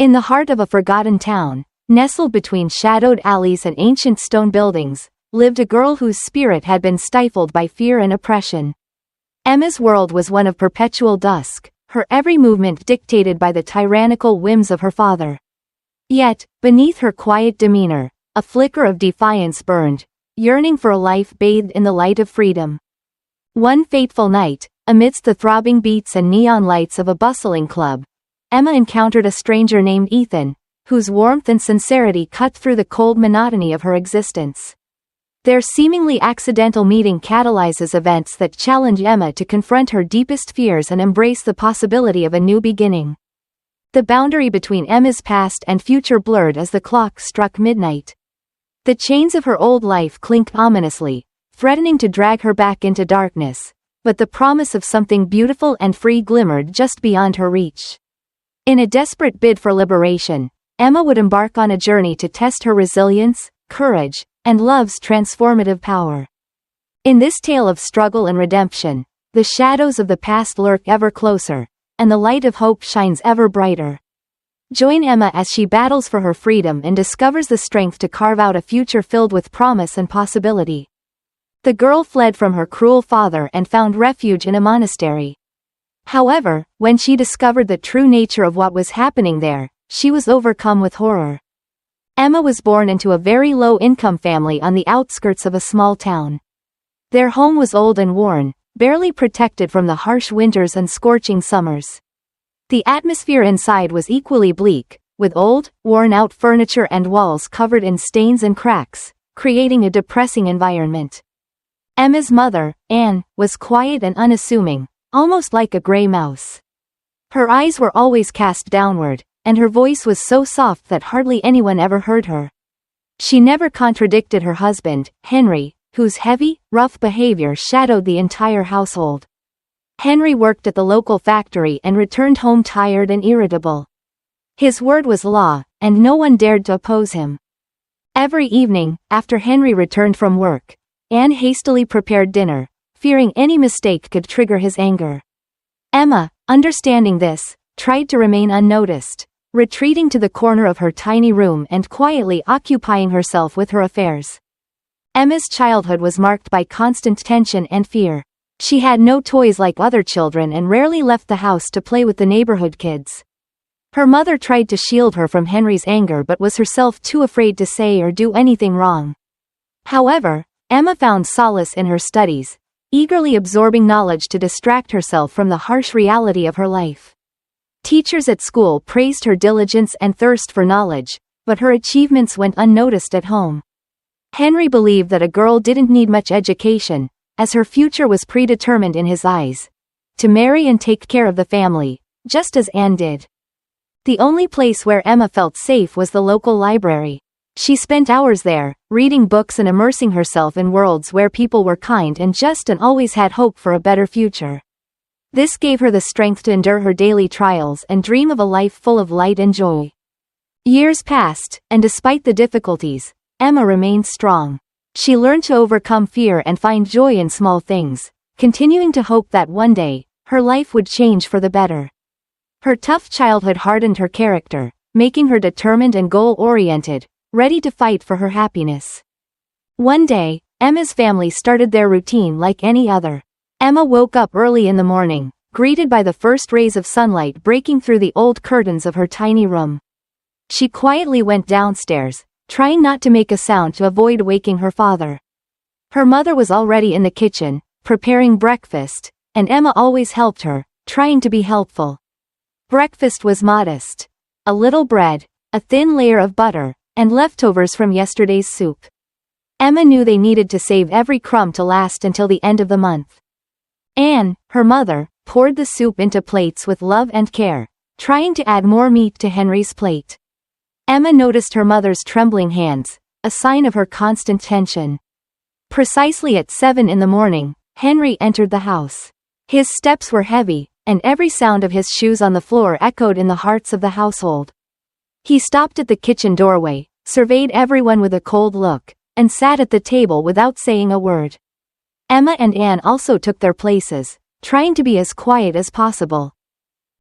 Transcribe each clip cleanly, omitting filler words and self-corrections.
In the heart of a forgotten town, nestled between shadowed alleys and ancient stone buildings, lived a girl whose spirit had been stifled by fear and oppression. Emma's world was one of perpetual dusk, her every movement dictated by the tyrannical whims of her father. Yet, beneath her quiet demeanor, a flicker of defiance burned, yearning for a life bathed in the light of freedom. One fateful night, amidst the throbbing beats and neon lights of a bustling club, Emma encountered a stranger named Ethan, whose warmth and sincerity cut through the cold monotony of her existence. Their seemingly accidental meeting catalyzes events that challenge Emma to confront her deepest fears and embrace the possibility of a new beginning. The boundary between Emma's past and future blurred as the clock struck midnight. The chains of her old life clinked ominously, threatening to drag her back into darkness, but the promise of something beautiful and free glimmered just beyond her reach. In a desperate bid for liberation, Emma would embark on a journey to test her resilience, courage, and love's transformative power. In this tale of struggle and redemption, the shadows of the past lurk ever closer, and the light of hope shines ever brighter. Join Emma as she battles for her freedom and discovers the strength to carve out a future filled with promise and possibility. The girl fled from her cruel father and found refuge in a monastery. However, when she discovered the true nature of what was happening there, she was overcome with horror. Emma was born into a very low-income family on the outskirts of a small town. Their home was old and worn, barely protected from the harsh winters and scorching summers. The atmosphere inside was equally bleak, with old, worn-out furniture and walls covered in stains and cracks, creating a depressing environment. Emma's mother, Anne, was quiet and unassuming, almost like a gray mouse. Her eyes were always cast downward, and her voice was so soft that hardly anyone ever heard her. She never contradicted her husband, Henry, whose heavy, rough behavior shadowed the entire household. Henry worked at the local factory and returned home tired and irritable. His word was law, and no one dared to oppose him. Every evening, after Henry returned from work, Anne hastily prepared dinner, fearing any mistake could trigger his anger. Emma, understanding this, tried to remain unnoticed, retreating to the corner of her tiny room and quietly occupying herself with her affairs. Emma's childhood was marked by constant tension and fear. She had no toys like other children and rarely left the house to play with the neighborhood kids. Her mother tried to shield her from Henry's anger but was herself too afraid to say or do anything wrong. However, Emma found solace in her studies, eagerly absorbing knowledge to distract herself from the harsh reality of her life. Teachers at school praised her diligence and thirst for knowledge, but her achievements went unnoticed at home. Henry believed that a girl didn't need much education, as her future was predetermined in his eyes. To marry and take care of the family, just as Anne did. The only place where Emma felt safe was the local library. She spent hours there, reading books and immersing herself in worlds where people were kind and just and always had hope for a better future. This gave her the strength to endure her daily trials and dream of a life full of light and joy. Years passed, and despite the difficulties, Emma remained strong. She learned to overcome fear and find joy in small things, continuing to hope that one day, her life would change for the better. Her tough childhood hardened her character, making her determined and goal-oriented, ready to fight for her happiness. One day, Emma's family started their routine like any other. Emma woke up early in the morning, greeted by the first rays of sunlight breaking through the old curtains of her tiny room. She quietly went downstairs, trying not to make a sound to avoid waking her father. Her mother was already in the kitchen, preparing breakfast, and Emma always helped her, trying to be helpful. Breakfast was modest. A little bread, a thin layer of butter, and leftovers from yesterday's soup. Emma knew they needed to save every crumb to last until the end of the month. Anne, her mother, poured the soup into plates with love and care, trying to add more meat to Henry's plate. Emma noticed her mother's trembling hands, a sign of her constant tension. Precisely at 7 in the morning, Henry entered the house. His steps were heavy, and every sound of his shoes on the floor echoed in the hearts of the household. He stopped at the kitchen doorway, surveyed everyone with a cold look, and sat at the table without saying a word. Emma and Anne also took their places, trying to be as quiet as possible.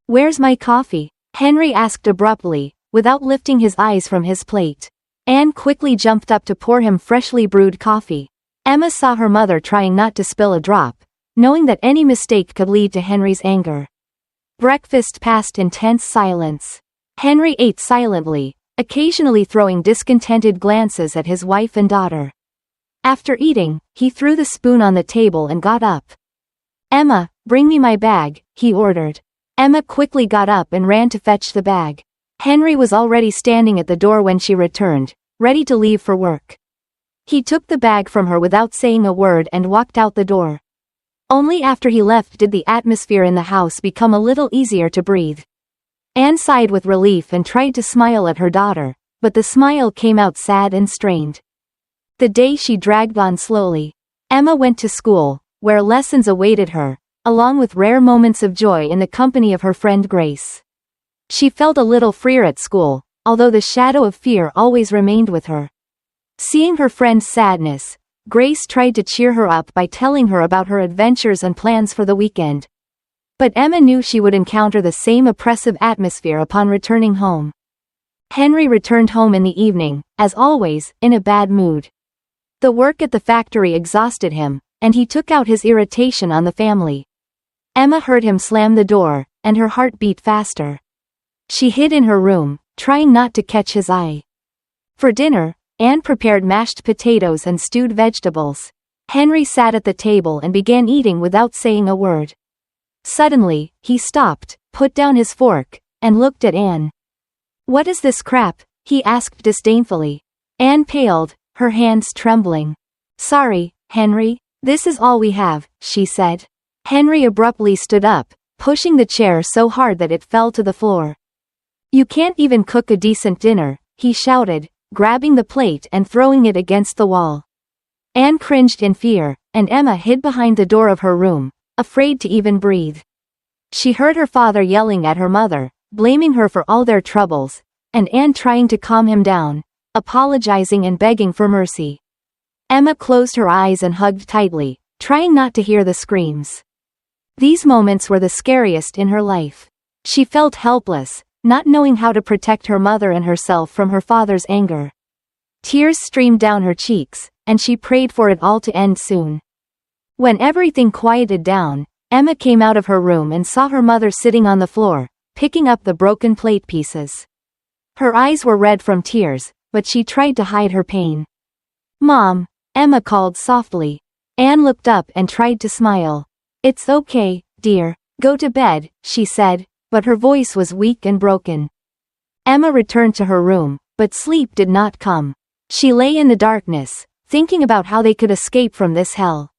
"Where's my coffee?" Henry asked abruptly, without lifting his eyes from his plate. Anne quickly jumped up to pour him freshly brewed coffee. Emma saw her mother trying not to spill a drop, knowing that any mistake could lead to Henry's anger. Breakfast passed in tense silence. Henry ate silently, occasionally throwing discontented glances at his wife and daughter. After eating, he threw the spoon on the table and got up. "Emma, bring me my bag," he ordered. Emma quickly got up and ran to fetch the bag. Henry was already standing at the door when she returned, ready to leave for work. He took the bag from her without saying a word and walked out the door. Only after he left did the atmosphere in the house become a little easier to breathe. Anne sighed with relief and tried to smile at her daughter, but the smile came out sad and strained. The day she dragged on slowly. Emma went to school, where lessons awaited her, along with rare moments of joy in the company of her friend Grace. She felt a little freer at school, although the shadow of fear always remained with her. Seeing her friend's sadness, Grace tried to cheer her up by telling her about her adventures and plans for the weekend. But Emma knew she would encounter the same oppressive atmosphere upon returning home. Henry returned home in the evening, as always, in a bad mood. The work at the factory exhausted him, and he took out his irritation on the family. Emma heard him slam the door, and her heart beat faster. She hid in her room, trying not to catch his eye. For dinner, Anne prepared mashed potatoes and stewed vegetables. Henry sat at the table and began eating without saying a word. Suddenly, he stopped, put down his fork, and looked at Anne. "What is this crap?" he asked disdainfully. Anne paled, her hands trembling. "Sorry, Henry, this is all we have," she said. Henry abruptly stood up, pushing the chair so hard that it fell to the floor. "You can't even cook a decent dinner," he shouted, grabbing the plate and throwing it against the wall. Anne cringed in fear, and Emma hid behind the door of her room, afraid to even breathe. She heard her father yelling at her mother, blaming her for all their troubles, and Anne trying to calm him down, apologizing and begging for mercy. Emma closed her eyes and hugged tightly, trying not to hear the screams. These moments were the scariest in her life. She felt helpless, not knowing how to protect her mother and herself from her father's anger. Tears streamed down her cheeks, and she prayed for it all to end soon. When everything quieted down, Emma came out of her room and saw her mother sitting on the floor, picking up the broken plate pieces. Her eyes were red from tears, but she tried to hide her pain. "Mom," Emma called softly. Anne looked up and tried to smile. "It's okay, dear, go to bed," she said, but her voice was weak and broken. Emma returned to her room, but sleep did not come. She lay in the darkness, thinking about how they could escape from this hell.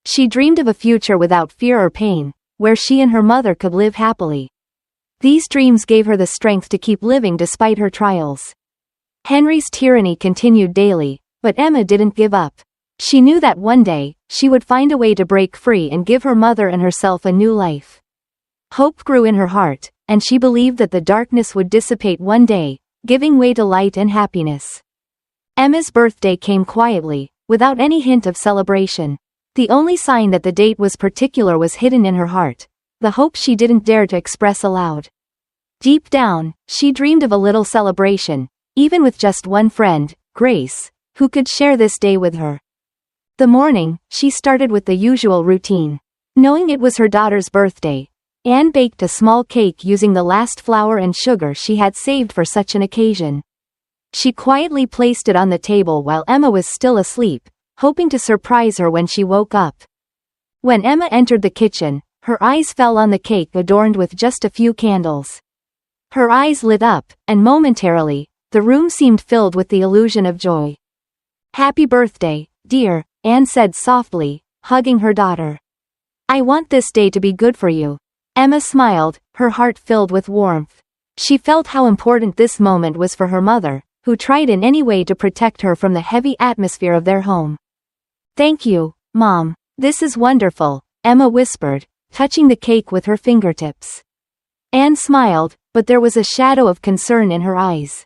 She dreamed of a future without fear or pain, where she and her mother could live happily. These dreams gave her the strength to keep living despite her trials. Henry's tyranny continued daily, but Emma didn't give up. She knew that one day, she would find a way to break free and give her mother and herself a new life. Hope grew in her heart, and she believed that the darkness would dissipate one day, giving way to light and happiness. Emma's birthday came quietly, without any hint of celebration. The only sign that the date was particular was hidden in her heart, the hope she didn't dare to express aloud. Deep down, she dreamed of a little celebration, even with just one friend, Grace, who could share this day with her. The morning, she started with the usual routine. Knowing it was her daughter's birthday, Anne baked a small cake using the last flour and sugar she had saved for such an occasion. She quietly placed it on the table while Emma was still asleep, hoping to surprise her when she woke up. When Emma entered the kitchen, her eyes fell on the cake adorned with just a few candles. Her eyes lit up, and momentarily, the room seemed filled with the illusion of joy. "Happy birthday, dear," Anne said softly, hugging her daughter. "I want this day to be good for you." Emma smiled, her heart filled with warmth. She felt how important this moment was for her mother, who tried in any way to protect her from the heavy atmosphere of their home. "Thank you, Mom. This is wonderful," Emma whispered, touching the cake with her fingertips. Anne smiled, but there was a shadow of concern in her eyes.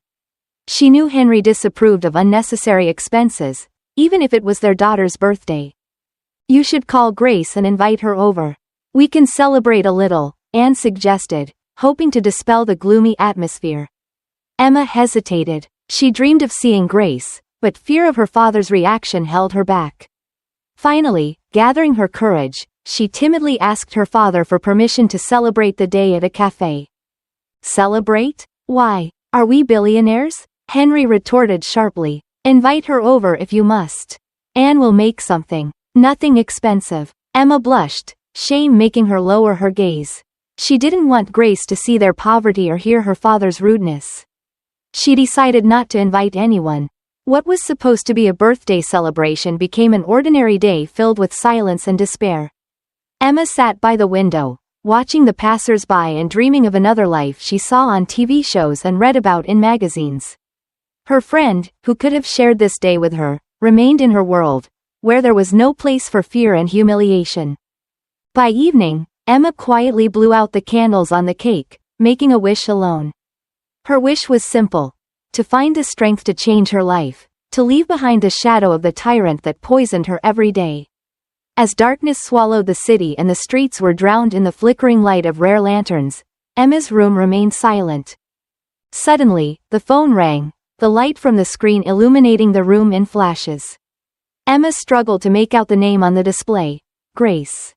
She knew Henry disapproved of unnecessary expenses, even if it was their daughter's birthday. "You should call Grace and invite her over. We can celebrate a little," Anne suggested, hoping to dispel the gloomy atmosphere. Emma hesitated. She dreamed of seeing Grace, but fear of her father's reaction held her back. Finally, gathering her courage, she timidly asked her father for permission to celebrate the day at a cafe. Celebrate? Why? Are we billionaires? Henry retorted sharply. Invite her over if you must. Anne will make something. Nothing expensive. Emma blushed, shame making her lower her gaze. She didn't want Grace to see their poverty or hear her father's rudeness. She decided not to invite anyone. What was supposed to be a birthday celebration became an ordinary day filled with silence and despair. Emma sat by the window, watching the passers-by and dreaming of another life she saw on TV shows and read about in magazines. Her friend, who could have shared this day with her, remained in her world, where there was no place for fear and humiliation. By evening, Emma quietly blew out the candles on the cake, making a wish alone. Her wish was simple: to find the strength to change her life, to leave behind the shadow of the tyrant that poisoned her every day. As darkness swallowed the city and the streets were drowned in the flickering light of rare lanterns, Emma's room remained silent. Suddenly, the phone rang, the light from the screen illuminating the room in flashes. Emma struggled to make out the name on the display: Grace.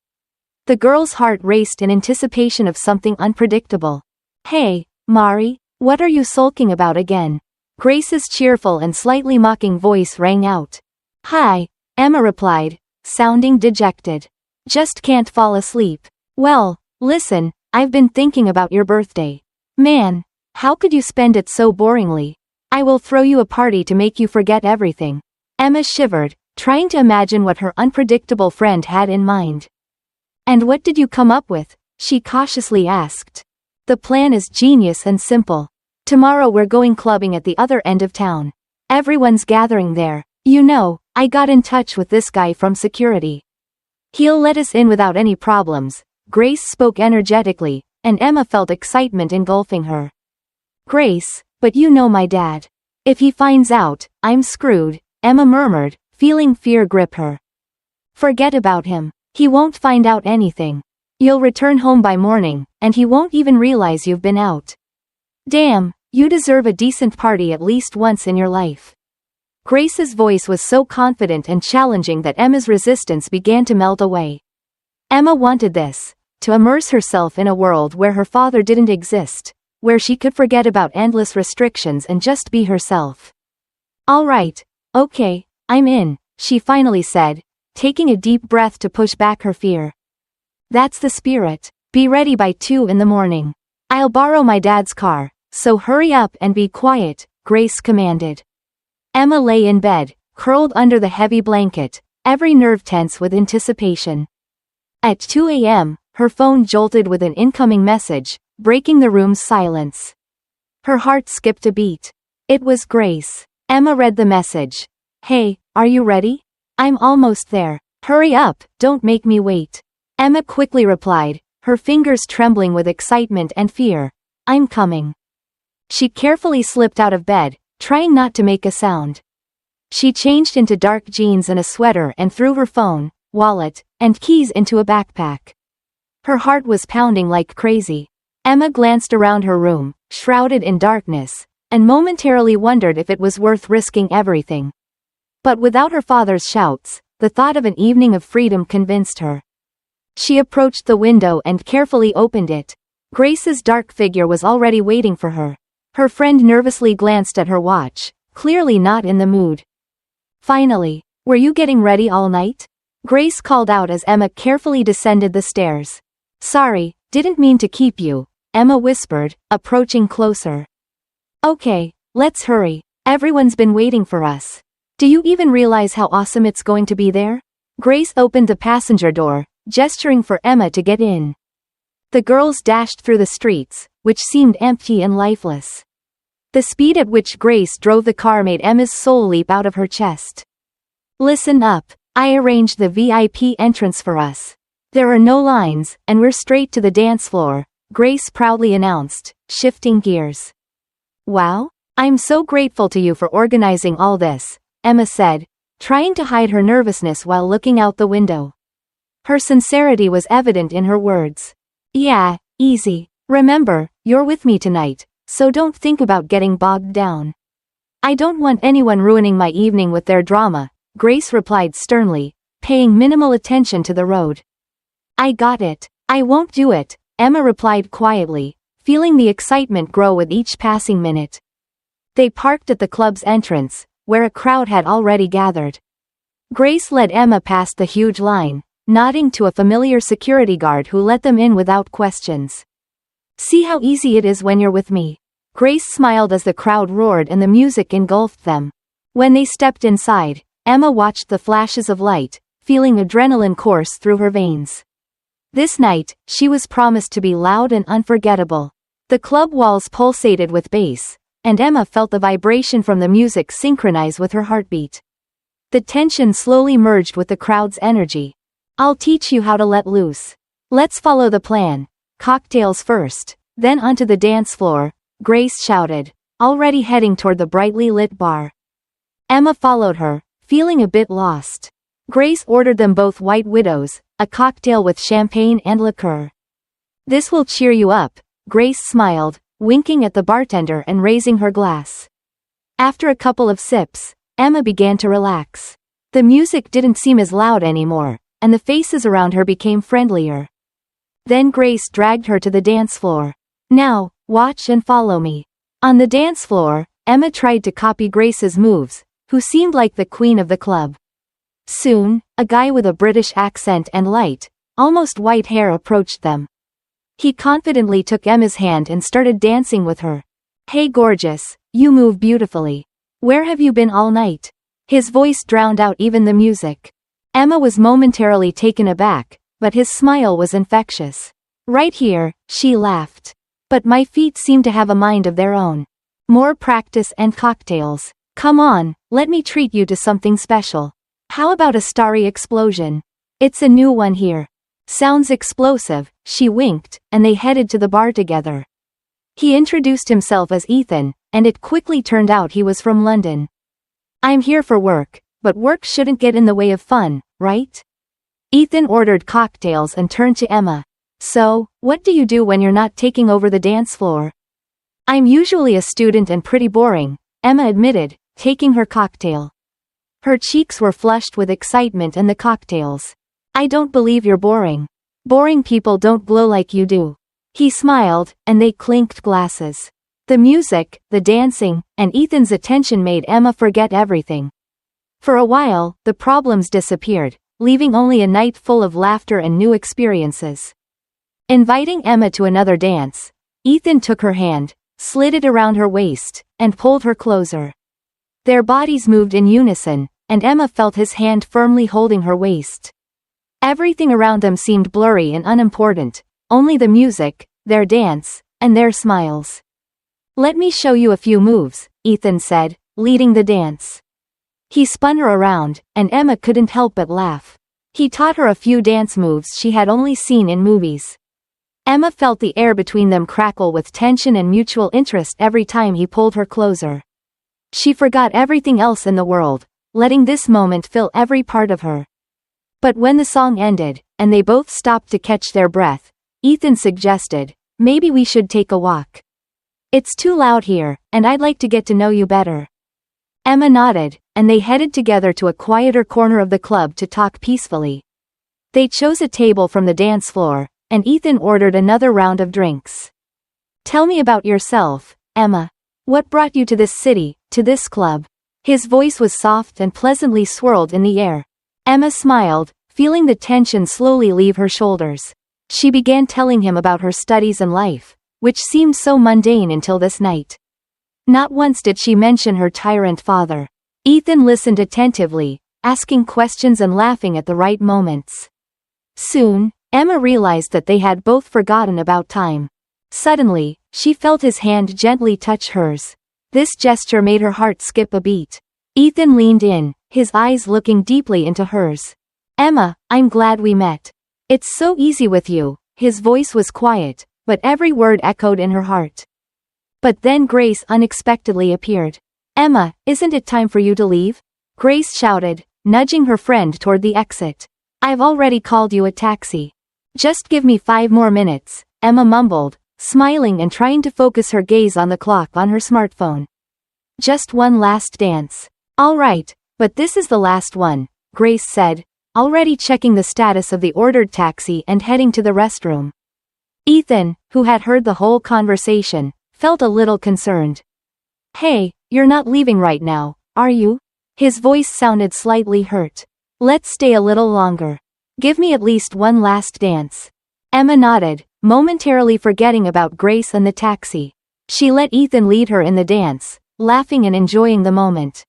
The girl's heart raced in anticipation of something unpredictable. "Hey, Mari, what are you sulking about again?" Grace's cheerful and slightly mocking voice rang out. "Hi," Emma replied, sounding dejected. "Just can't fall asleep." "Well, listen, I've been thinking about your birthday. Man, how could you spend it so boringly? I will throw you a party to make you forget everything." Emma shivered, trying to imagine what her unpredictable friend had in mind. "And what did you come up with?" she cautiously asked. "The plan is genius and simple. Tomorrow we're going clubbing at the other end of town. Everyone's gathering there. You know, I got in touch with this guy from security. He'll let us in without any problems." Grace spoke energetically, and Emma felt excitement engulfing her. "Grace, but you know my dad. If he finds out, I'm screwed," Emma murmured, feeling fear grip her. "Forget about him. He won't find out anything. You'll return home by morning, and he won't even realize you've been out. Damn, you deserve a decent party at least once in your life." Grace's voice was so confident and challenging that Emma's resistance began to melt away. Emma wanted this: to immerse herself in a world where her father didn't exist, where she could forget about endless restrictions and just be herself. "All right, okay, I'm in," she finally said, taking a deep breath to push back her fear. "That's the spirit. Be ready by 2 in the morning. I'll borrow my dad's car, so hurry up and be quiet," Grace commanded. Emma lay in bed, curled under the heavy blanket, every nerve tense with anticipation. At 2 a.m., her phone jolted with an incoming message, breaking the room's silence. Her heart skipped a beat. It was Grace. Emma read the message. "Hey, are you ready? I'm almost there. Hurry up, don't make me wait." Emma quickly replied, her fingers trembling with excitement and fear. "I'm coming." She carefully slipped out of bed, trying not to make a sound. She changed into dark jeans and a sweater and threw her phone, wallet, and keys into a backpack. Her heart was pounding like crazy. Emma glanced around her room, shrouded in darkness, and momentarily wondered if it was worth risking everything. But without her father's shouts, the thought of an evening of freedom convinced her. She approached the window and carefully opened it. Grace's dark figure was already waiting for her. Her friend nervously glanced at her watch, clearly not in the mood. "Finally, were you getting ready all night?" Grace called out as Emma carefully descended the stairs. "Sorry, didn't mean to keep you," Emma whispered, approaching closer. "Okay, let's hurry. Everyone's been waiting for us. Do you even realize how awesome it's going to be there?" Grace opened the passenger door, gesturing for Emma to get in. The girls dashed through the streets, which seemed empty and lifeless. The speed at which Grace drove the car made Emma's soul leap out of her chest. "Listen up, I arranged the VIP entrance for us. There are no lines, and we're straight to the dance floor," Grace proudly announced, shifting gears. "Wow, I'm so grateful to you for organizing all this," Emma said, trying to hide her nervousness while looking out the window. Her sincerity was evident in her words. "Yeah, easy. Remember, you're with me tonight, so don't think about getting bogged down. I don't want anyone ruining my evening with their drama, Grace replied sternly, paying minimal attention to the road. I got it. I won't do it, Emma replied quietly, feeling the excitement grow with each passing minute. They parked at the club's entrance, where a crowd had already gathered. Grace led Emma past the huge line, nodding to a familiar security guard who let them in without questions. See how easy it is when you're with me. Grace smiled as the crowd roared and the music engulfed them. When they stepped inside, Emma watched the flashes of light, feeling adrenaline course through her veins. This night, she was promised to be loud and unforgettable. The club walls pulsated with bass, and Emma felt the vibration from the music synchronize with her heartbeat. The tension slowly merged with the crowd's energy. I'll teach you how to let loose. Let's follow the plan. Cocktails first, then onto the dance floor, Grace shouted, already heading toward the brightly lit bar. Emma followed her, feeling a bit lost. Grace ordered them both White Widows, a cocktail with champagne and liqueur. This will cheer you up, Grace smiled, winking at the bartender and raising her glass. After a couple of sips, Emma began to relax. The music didn't seem as loud anymore, and the faces around her became friendlier. Then Grace dragged her to the dance floor. Now, watch and follow me. On the dance floor, Emma tried to copy Grace's moves, who seemed like the queen of the club. Soon, a guy with a British accent and light, almost white hair approached them. He confidently took Emma's hand and started dancing with her. Hey gorgeous, you move beautifully. Where have you been all night? His voice drowned out even the music. Emma was momentarily taken aback, but his smile was infectious. Right here, she laughed. But my feet seem to have a mind of their own. More practice and cocktails. Come on, let me treat you to something special. How about a starry explosion? It's a new one here. Sounds explosive, she winked, and they headed to the bar together. He introduced himself as Ethan, and it quickly turned out he was from London. I'm here for work, but work shouldn't get in the way of fun, right? Ethan ordered cocktails and turned to Emma. So, what do you do when you're not taking over the dance floor? I'm usually a student and pretty boring, Emma admitted, taking her cocktail. Her cheeks were flushed with excitement and the cocktails. I don't believe you're boring. Boring people don't glow like you do. He smiled, and they clinked glasses. The music, the dancing, and Ethan's attention made Emma forget everything. For a while, the problems disappeared, leaving only a night full of laughter and new experiences. Inviting Emma to another dance, Ethan took her hand, slid it around her waist, and pulled her closer. Their bodies moved in unison, and Emma felt his hand firmly holding her waist. Everything around them seemed blurry and unimportant, only the music, their dance, and their smiles. Let me show you a few moves, Ethan said, leading the dance. He spun her around, and Emma couldn't help but laugh. He taught her a few dance moves she had only seen in movies. Emma felt the air between them crackle with tension and mutual interest every time he pulled her closer. She forgot everything else in the world, letting this moment fill every part of her. But when the song ended, and they both stopped to catch their breath, Ethan suggested, maybe we should take a walk. It's too loud here, and I'd like to get to know you better. Emma nodded, and they headed together to a quieter corner of the club to talk peacefully. They chose a table from the dance floor, and Ethan ordered another round of drinks. Tell me about yourself, Emma. What brought you to this city, to this club? His voice was soft and pleasantly swirled in the air. Emma smiled, feeling the tension slowly leave her shoulders. She began telling him about her studies and life, which seemed so mundane until this night. Not once did she mention her tyrant father. Ethan listened attentively, asking questions and laughing at the right moments. Soon, Emma realized that they had both forgotten about time. Suddenly, she felt his hand gently touch hers. This gesture made her heart skip a beat. Ethan leaned in, his eyes looking deeply into hers. Emma, I'm glad we met. It's so easy with you. His voice was quiet, but every word echoed in her heart. But then Grace unexpectedly appeared. Emma, isn't it time for you to leave? Grace shouted, nudging her friend toward the exit. I've already called you a taxi. Just give me 5 more minutes, Emma mumbled, smiling and trying to focus her gaze on the clock on her smartphone. Just one last dance. All right, but this is the last one, Grace said, already checking the status of the ordered taxi and heading to the restroom. Ethan, who had heard the whole conversation, felt a little concerned. Hey, you're not leaving right now, are you? His voice sounded slightly hurt. Let's stay a little longer. Give me at least one last dance. Emma nodded, momentarily forgetting about Grace and the taxi. She let Ethan lead her in the dance, laughing and enjoying the moment.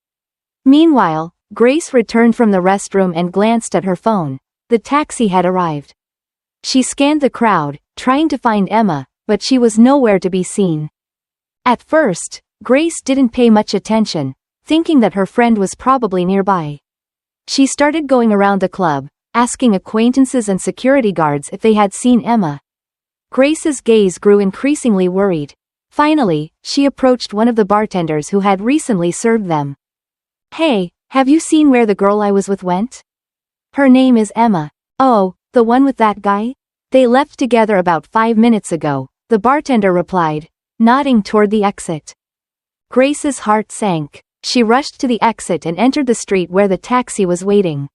Meanwhile, Grace returned from the restroom and glanced at her phone. The taxi had arrived. She scanned the crowd, trying to find Emma, but she was nowhere to be seen. At first, Grace didn't pay much attention, thinking that her friend was probably nearby. She started going around the club, asking acquaintances and security guards if they had seen Emma. Grace's gaze grew increasingly worried. Finally, she approached one of the bartenders who had recently served them. Hey, have you seen where the girl I was with went? Her name is Emma. Oh, the one with that guy? They left together about 5 minutes ago, the bartender replied, nodding toward the exit. Grace's heart sank. She rushed to the exit and entered the street where the taxi was waiting.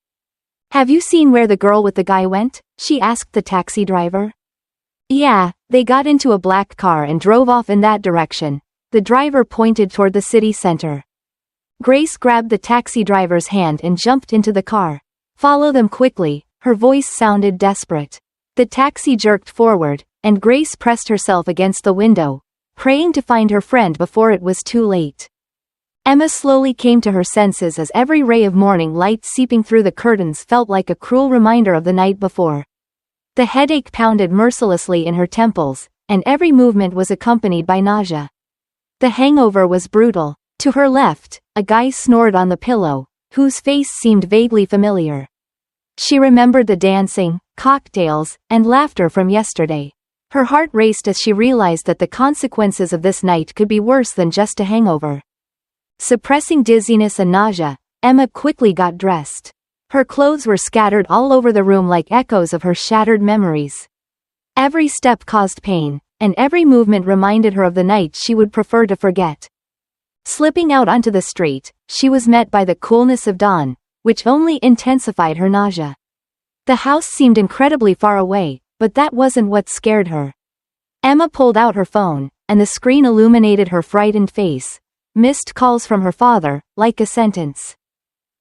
Have you seen where the girl with the guy went? She asked the taxi driver. Yeah, they got into a black car and drove off in that direction. The driver pointed toward the city center. Grace grabbed the taxi driver's hand and jumped into the car. Follow them quickly, her voice sounded desperate. The taxi jerked forward, and Grace pressed herself against the window, praying to find her friend before it was too late. Emma slowly came to her senses as every ray of morning light seeping through the curtains felt like a cruel reminder of the night before. The headache pounded mercilessly in her temples, and every movement was accompanied by nausea. The hangover was brutal. To her left, a guy snored on the pillow, whose face seemed vaguely familiar. She remembered the dancing, cocktails, and laughter from yesterday. Her heart raced as she realized that the consequences of this night could be worse than just a hangover. Suppressing dizziness and nausea, Emma quickly got dressed. Her clothes were scattered all over the room like echoes of her shattered memories. Every step caused pain, and every movement reminded her of the night she would prefer to forget. Slipping out onto the street, she was met by the coolness of dawn, which only intensified her nausea. The house seemed incredibly far away, but that wasn't what scared her. Emma pulled out her phone, and the screen illuminated her frightened face. Missed calls from her father, like a sentence.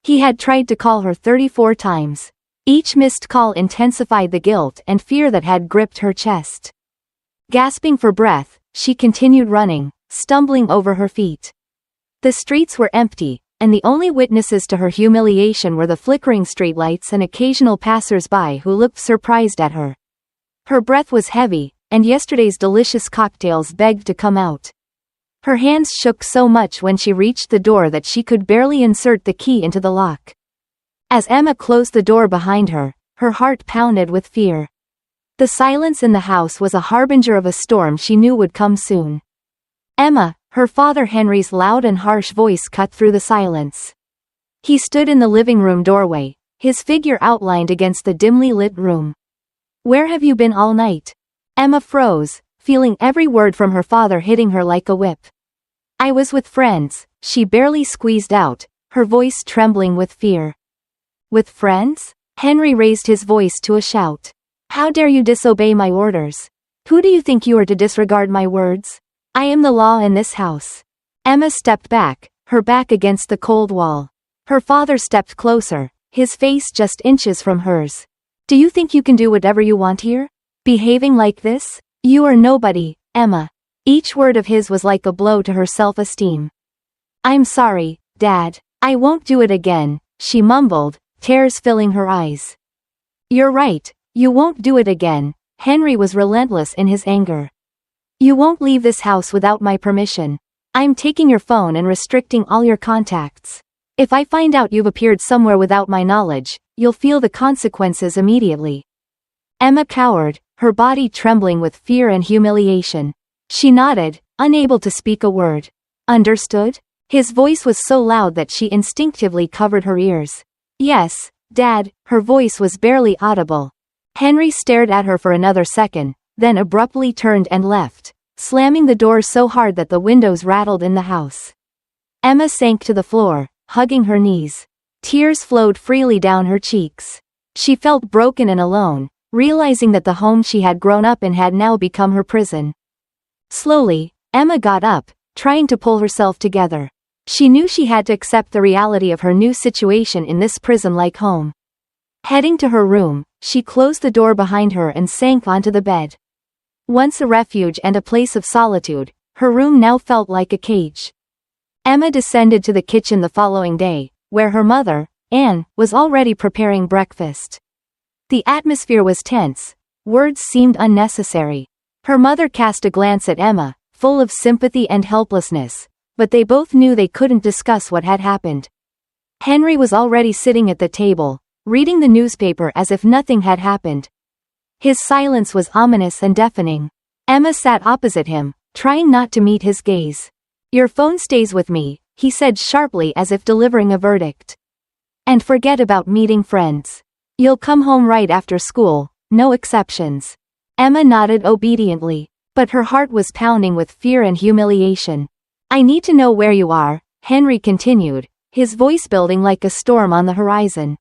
He had tried to call her 34 times. Each missed call intensified the guilt and fear that had gripped her chest. Gasping for breath, she continued running, stumbling over her feet. The streets were empty, and the only witnesses to her humiliation were the flickering streetlights and occasional passers-by who looked surprised at her. Her breath was heavy, and yesterday's delicious cocktails begged to come out. Her hands shook so much when she reached the door that she could barely insert the key into the lock. As Emma closed the door behind her, her heart pounded with fear. The silence in the house was a harbinger of a storm she knew would come soon. Emma, her father Henry's loud and harsh voice cut through the silence. He stood in the living room doorway, his figure outlined against the dimly lit room. Where have you been all night? Emma froze, feeling every word from her father hitting her like a whip. I was with friends, she barely squeezed out, her voice trembling with fear. With friends? Henry raised his voice to a shout. How dare you disobey my orders? Who do you think you are to disregard my words? I am the law in this house. Emma stepped back, her back against the cold wall. Her father stepped closer, his face just inches from hers. Do you think you can do whatever you want here? Behaving like this? You are nobody, Emma. Each word of his was like a blow to her self-esteem. I'm sorry, Dad. I won't do it again, she mumbled, tears filling her eyes. You're right, you won't do it again. Henry was relentless in his anger. You won't leave this house without my permission. I'm taking your phone and restricting all your contacts. If I find out you've appeared somewhere without my knowledge, you'll feel the consequences immediately. Emma cowered, her body trembling with fear and humiliation. She nodded, unable to speak a word. Understood? His voice was so loud that she instinctively covered her ears. Yes, Dad, her voice was barely audible. Henry stared at her for another second, then abruptly turned and left, slamming the door so hard that the windows rattled in the house. Emma sank to the floor, hugging her knees. Tears flowed freely down her cheeks. She felt broken and alone, realizing that the home she had grown up in had now become her prison. Slowly, Emma got up, trying to pull herself together. She knew she had to accept the reality of her new situation in this prison-like home. Heading to her room, she closed the door behind her and sank onto the bed. Once a refuge and a place of solitude, her room now felt like a cage. Emma descended to the kitchen the following day, where her mother, Anne, was already preparing breakfast. The atmosphere was tense. Words seemed unnecessary. Her mother cast a glance at Emma, full of sympathy and helplessness, but they both knew they couldn't discuss what had happened. Henry was already sitting at the table, reading the newspaper as if nothing had happened. His silence was ominous and deafening. Emma sat opposite him, trying not to meet his gaze. "Your phone stays with me," he said sharply as if delivering a verdict. "And forget about meeting friends. You'll come home right after school, no exceptions." Emma nodded obediently, but her heart was pounding with fear and humiliation. "I need to know where you are," Henry continued, his voice building like a storm on the horizon.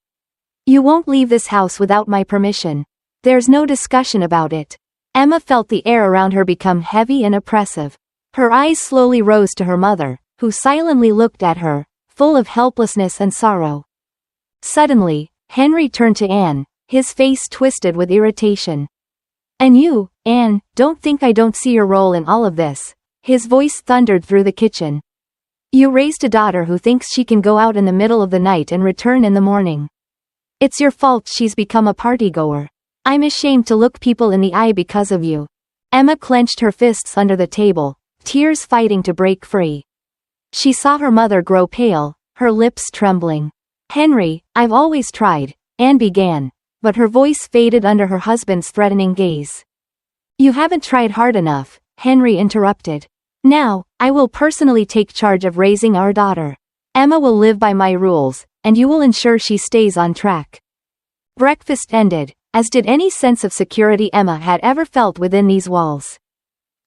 "You won't leave this house without my permission. There's no discussion about it." Emma felt the air around her become heavy and oppressive. Her eyes slowly rose to her mother, who silently looked at her, full of helplessness and sorrow. Suddenly, Henry turned to Anne, his face twisted with irritation. "And you, Anne, don't think I don't see your role in all of this," his voice thundered through the kitchen. "You raised a daughter who thinks she can go out in the middle of the night and return in the morning. It's your fault she's become a partygoer. I'm ashamed to look people in the eye because of you." Emma clenched her fists under the table, tears fighting to break free. She saw her mother grow pale, her lips trembling. "Henry, I've always tried," Anne began, but her voice faded under her husband's threatening gaze. "You haven't tried hard enough," Henry interrupted. "Now, I will personally take charge of raising our daughter. Emma will live by my rules, and you will ensure she stays on track." Breakfast ended, as did any sense of security Emma had ever felt within these walls.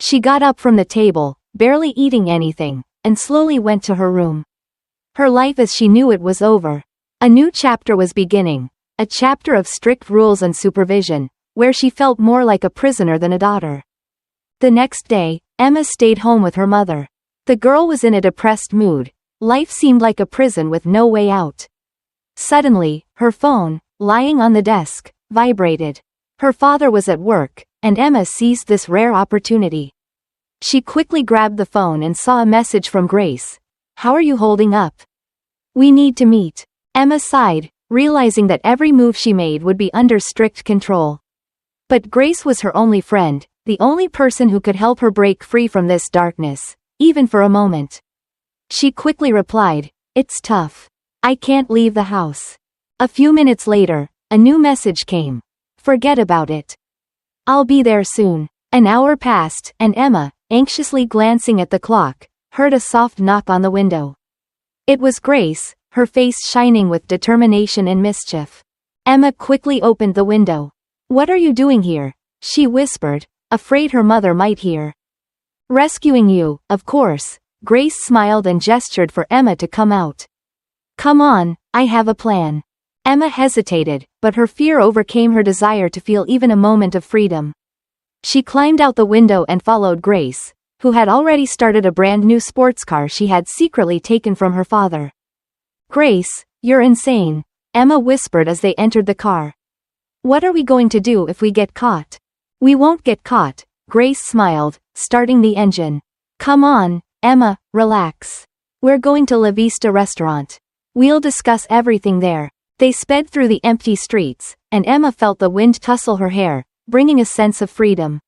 She got up from the table, barely eating anything, and slowly went to her room. Her life as she knew it was over. A new chapter was beginning, a chapter of strict rules and supervision, where she felt more like a prisoner than a daughter. The next day, Emma stayed home with her mother. The girl was in a depressed mood. Life seemed like a prison with no way out. Suddenly, her phone, lying on the desk, vibrated. Her father was at work, and Emma seized this rare opportunity. She quickly grabbed the phone and saw a message from Grace. "How are you holding up? We need to meet." Emma sighed, realizing that every move she made would be under strict control. But Grace was her only friend, the only person who could help her break free from this darkness, even for a moment. She quickly replied, "It's tough. I can't leave the house." A few minutes later, a new message came. "Forget about it. I'll be there soon." An hour passed, and Emma, anxiously glancing at the clock, heard a soft knock on the window. It was Grace, her face shining with determination and mischief. Emma quickly opened the window. "What are you doing here?" she whispered, afraid her mother might hear. "Rescuing you, of course." Grace smiled and gestured for Emma to come out. "Come on, I have a plan." Emma hesitated, but her fear overcame her desire to feel even a moment of freedom. She climbed out the window and followed Grace, who had already started a brand new sports car she had secretly taken from her father. "Grace, you're insane," Emma whispered as they entered the car. "What are we going to do if we get caught?" "We won't get caught," Grace smiled, starting the engine. "Come on, Emma, relax. We're going to La Vista restaurant. We'll discuss everything there." They sped through the empty streets, and Emma felt the wind tussle her hair, bringing a sense of freedom.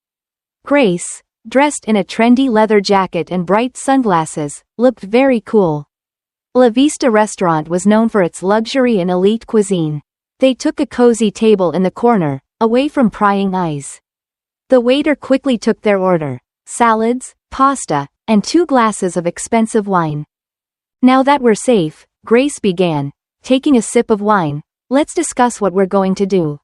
Grace, dressed in a trendy leather jacket and bright sunglasses, looked very cool. La Vista restaurant was known for its luxury and elite cuisine. They took a cozy table in the corner, away from prying eyes. The waiter quickly took their order: salads, pasta, and 2 glasses of expensive wine. "Now that we're safe," Grace began, taking a sip of wine, "let's discuss what we're going to do."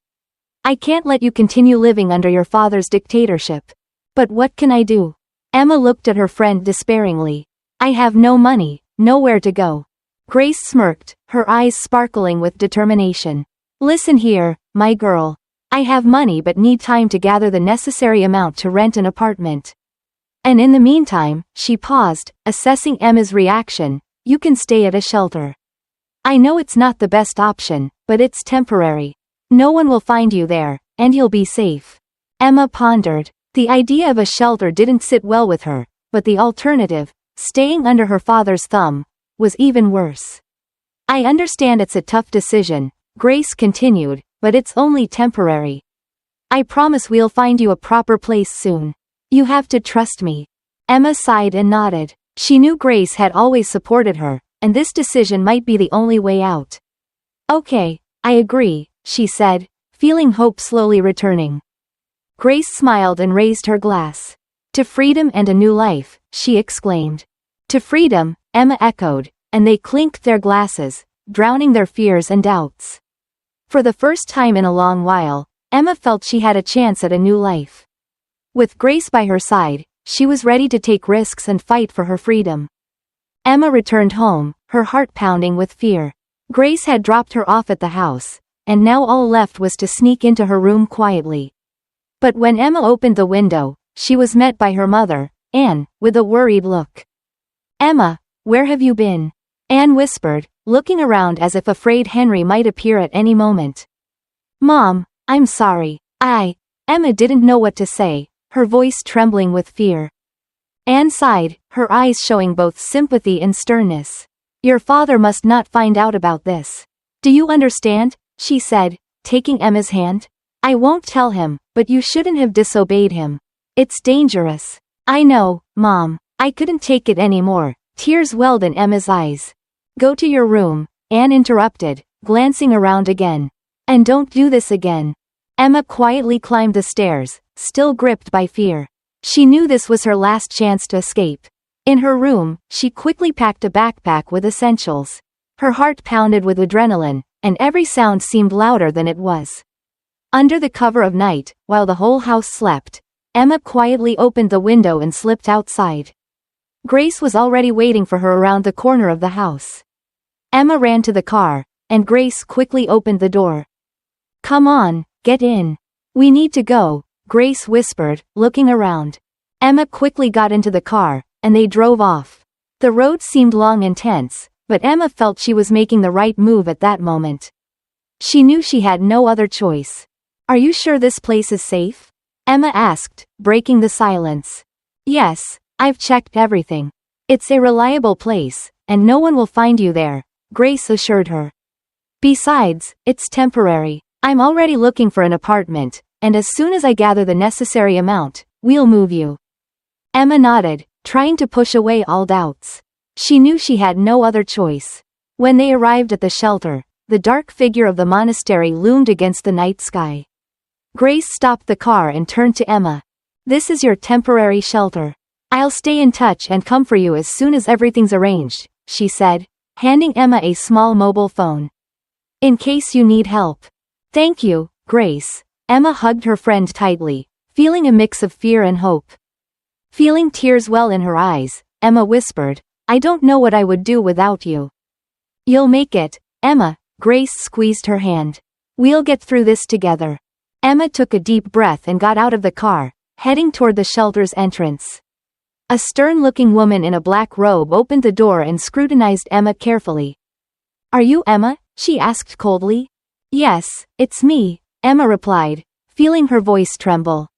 I can't let you continue living under your father's dictatorship. But what can I do? Emma looked at her friend despairingly. I have no money, nowhere to go. Grace smirked, her eyes sparkling with determination. Listen here, my girl. I have money but need time to gather the necessary amount to rent an apartment. And in the meantime, she paused, assessing Emma's reaction, you can stay at a shelter. I know it's not the best option, but it's temporary. No one will find you there, and you'll be safe. Emma pondered. The idea of a shelter didn't sit well with her, but the alternative, staying under her father's thumb, was even worse. I understand it's a tough decision, Grace continued, but it's only temporary. I promise we'll find you a proper place soon. You have to trust me. Emma sighed and nodded. She knew Grace had always supported her, and this decision might be the only way out. Okay, I agree, she said, feeling hope slowly returning. Grace smiled and raised her glass. To freedom and a new life, she exclaimed. To freedom, Emma echoed, and they clinked their glasses, drowning their fears and doubts. For the first time in a long while, Emma felt she had a chance at a new life. With Grace by her side, she was ready to take risks and fight for her freedom. Emma returned home, her heart pounding with fear. Grace had dropped her off at the house, and now all left was to sneak into her room quietly. But when Emma opened the window, she was met by her mother, Anne, with a worried look. Emma, where have you been? Anne whispered, looking around as if afraid Henry might appear at any moment. Mom, I'm sorry. Emma didn't know what to say, her voice trembling with fear. Anne sighed, her eyes showing both sympathy and sternness. Your father must not find out about this. Do you understand? She said, taking Emma's hand. I won't tell him, but you shouldn't have disobeyed him. It's dangerous. I know, Mom. I couldn't take it anymore. Tears welled in Emma's eyes. Go to your room, Anne interrupted, glancing around again. And don't do this again. Emma quietly climbed the stairs, still gripped by fear. She knew this was her last chance to escape. In her room, she quickly packed a backpack with essentials. Her heart pounded with adrenaline, and every sound seemed louder than it was. Under the cover of night, while the whole house slept, Emma quietly opened the window and slipped outside. Grace was already waiting for her around the corner of the house. Emma ran to the car, and Grace quickly opened the door. Come on, get in. We need to go, Grace whispered, looking around. Emma quickly got into the car, and they drove off. The road seemed long and tense, but Emma felt she was making the right move at that moment. She knew she had no other choice. Are you sure this place is safe? Emma asked, breaking the silence. Yes, I've checked everything. It's a reliable place, and no one will find you there, Grace assured her. Besides, it's temporary. I'm already looking for an apartment, and as soon as I gather the necessary amount, we'll move you. Emma nodded, trying to push away all doubts. She knew she had no other choice. When they arrived at the shelter, the dark figure of the monastery loomed against the night sky. Grace stopped the car and turned to Emma. This is your temporary shelter. I'll stay in touch and come for you as soon as everything's arranged, she said, handing Emma a small mobile phone. In case you need help. Thank you, Grace. Emma hugged her friend tightly, feeling a mix of fear and hope. Feeling tears well in her eyes, Emma whispered, I don't know what I would do without you. You'll make it, Emma, Grace squeezed her hand. We'll get through this together. Emma took a deep breath and got out of the car, heading toward the shelter's entrance. A stern-looking woman in a black robe opened the door and scrutinized Emma carefully. Are you Emma? She asked coldly. Yes, it's me, Emma replied, feeling her voice tremble.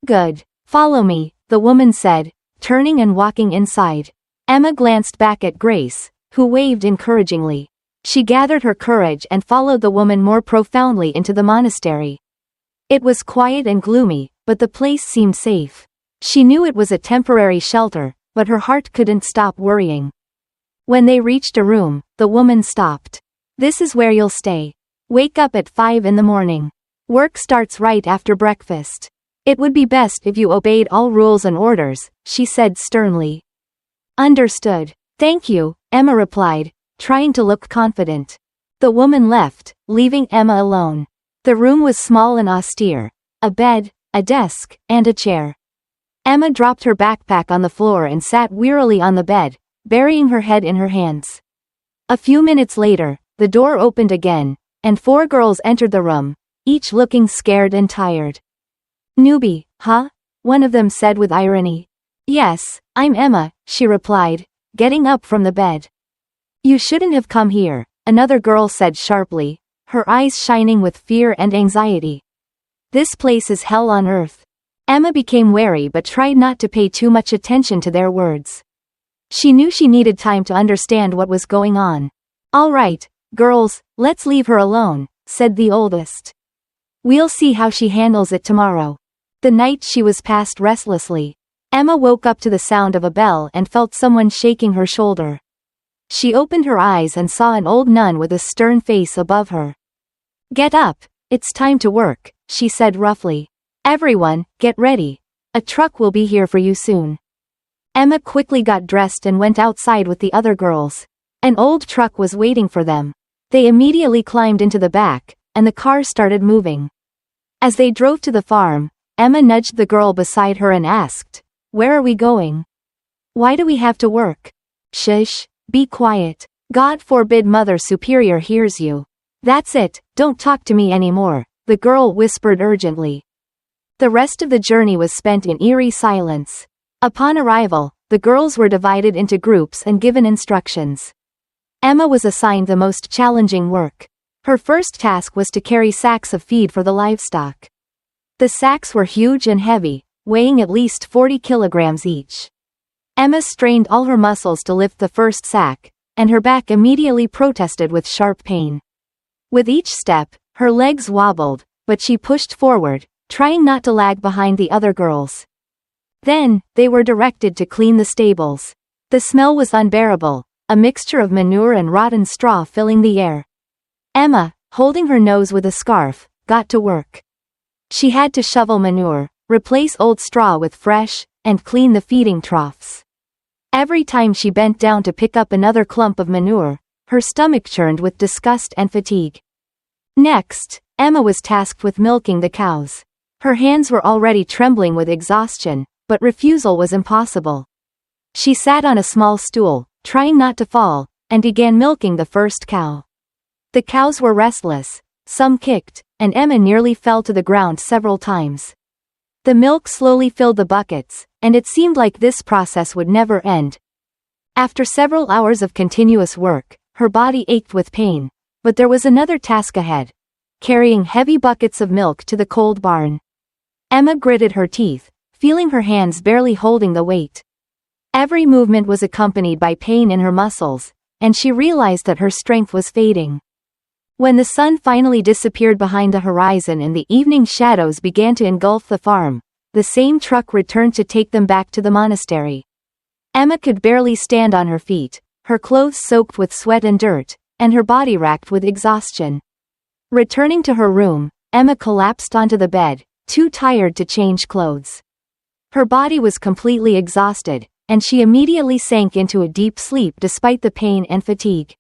Good. Follow me, the woman said, turning and walking inside. Emma glanced back at Grace, who waved encouragingly. She gathered her courage and followed the woman more profoundly into the monastery. It was quiet and gloomy, but the place seemed safe. She knew it was a temporary shelter, but her heart couldn't stop worrying. When they reached a room, the woman stopped. This is where you'll stay. Wake up at 5 in the morning. Work starts right after breakfast. It would be best if you obeyed all rules and orders, she said sternly. Understood. Thank you, Emma replied, trying to look confident. The woman left, leaving Emma alone. The room was small and austere. A bed, a desk, and a chair. Emma dropped her backpack on the floor and sat wearily on the bed, burying her head in her hands. A few minutes later, the door opened again, and 4 girls entered the room, each looking scared and tired. "Newbie, huh?" one of them said with irony. "Yes, I'm Emma," she replied, getting up from the bed. "You shouldn't have come here," another girl said sharply, her eyes shining with fear and anxiety. "This place is hell on earth." Emma became wary but tried not to pay too much attention to their words. She knew she needed time to understand what was going on. "All right, girls, let's leave her alone," said the oldest. "We'll see how she handles it tomorrow." The night she was passed restlessly. Emma woke up to the sound of a bell and felt someone shaking her shoulder. She opened her eyes and saw an old nun with a stern face above her. "Get up, it's time to work," she said roughly. "Everyone, get ready. A truck will be here for you soon." Emma quickly got dressed and went outside with the other girls. An old truck was waiting for them. They immediately climbed into the back, and the car started moving. As they drove to the farm, Emma nudged the girl beside her and asked, "Where are we going? Why do we have to work?" "Shush, be quiet. God forbid Mother Superior hears you." "That's it, don't talk to me anymore," the girl whispered urgently. The rest of the journey was spent in eerie silence. Upon arrival, the girls were divided into groups and given instructions. Emma was assigned the most challenging work. Her first task was to carry sacks of feed for the livestock. The sacks were huge and heavy, weighing at least 40 kilograms each. Emma strained all her muscles to lift the first sack, and her back immediately protested with sharp pain. With each step, her legs wobbled, but she pushed forward, trying not to lag behind the other girls. Then, they were directed to clean the stables. The smell was unbearable, a mixture of manure and rotten straw filling the air. Emma, holding her nose with a scarf, got to work. She had to shovel manure, replace old straw with fresh, and clean the feeding troughs. Every time she bent down to pick up another clump of manure, her stomach churned with disgust and fatigue. Next, Emma was tasked with milking the cows. Her hands were already trembling with exhaustion, but refusal was impossible. She sat on a small stool, trying not to fall, and began milking the first cow. The cows were restless, some kicked, and Emma nearly fell to the ground several times. The milk slowly filled the buckets, and it seemed like this process would never end. After several hours of continuous work, her body ached with pain, but there was another task ahead: carrying heavy buckets of milk to the cold barn. Emma gritted her teeth, feeling her hands barely holding the weight. Every movement was accompanied by pain in her muscles, and she realized that her strength was fading. When the sun finally disappeared behind the horizon and the evening shadows began to engulf the farm, the same truck returned to take them back to the monastery. Emma could barely stand on her feet, her clothes soaked with sweat and dirt, and her body racked with exhaustion. Returning to her room, Emma collapsed onto the bed, too tired to change clothes. Her body was completely exhausted, and she immediately sank into a deep sleep despite the pain and fatigue.